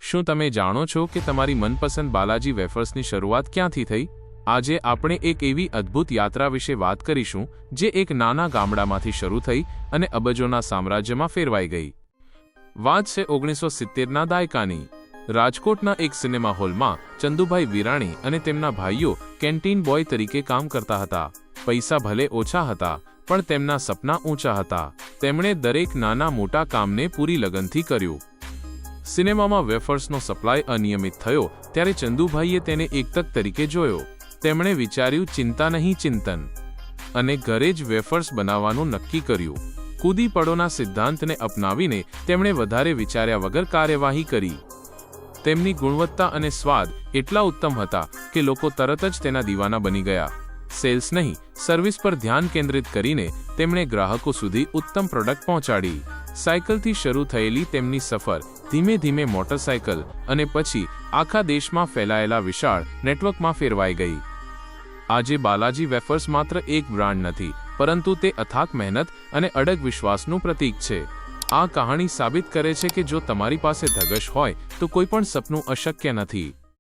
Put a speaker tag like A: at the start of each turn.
A: શું તમે જાણો છો કે તમારી મનપસંદ બાલાજી વેફર્સની શરૂઆત ક્યાંથી થઈ? આજે આપણે એક એવી અદ્ભુત યાત્રા વિશે વાત કરીશું જે એક નાના ગામડામાંથી શરૂ થઈ અને અબજોના સામ્રાજ્યમાં ફેરવાઈ ગઈ. વાત છે 1970ના દાયકાની. રાજકોટના એક સિનેમા હોલમાં ચંદુભાઈ વિરાણી અને તેમના ભાઈઓ કેન્ટીન બોય તરીકે કામ કરતા હતા. પૈસા ભલે ઓછા હતા, પણ તેમના સપના ઊંચા હતા. તેમણે દરેક નાના મોટા કામને પૂરી લગનથી કર્યું. સિનેમામાં વેફર્સનો સપ્લાય અનિયમિત થયો ત્યારે ચંદુભાઈએ તેને એક તક તરીકે જોયો. તેમણે વિચાર્યું ચિંતા નહીં ચિંતન, અને ઘરે જ વેફર્સ બનાવવાનું નક્કી કર્યું. કૂદી પડોના સિદ્ધાંતને અપનાવીને તેમણે વધારે વિચાર્યા વગર કાર્યવાહી કરી. તેમની ગુણવત્તા અને સ્વાદ એટલા ઉત્તમ હતા કે લોકો તરત જ તેના દીવાના બની ગયા. સેલ્સ નહીં, સર્વિસ પર ધ્યાન કેન્દ્રિત કરીને તેમણે ગ્રાહકો સુધી ઉત્તમ પ્રોડક્ટ પહોંચાડી. સાયકલથી શરૂ થયેલી તેમની સફર ધીમે ધીમે મોટરસાયકલ અને પછી આખા દેશમાં ફેલાયેલા વિશાળ નેટવર્કમાં ફેરવાઈ ગઈ. આજે બાલાજી વેફર્સ માત્ર એક બ્રાન્ડ નથી, પરંતુ તે અથાક મહેનત અને અડગ વિશ્વાસનું પ્રતીક છે. આ કહાણી સાબિત કરે છે કે જો તમારી પાસે ધગશ હોય તો કોઈ પણ સપનું અશક્ય નથી.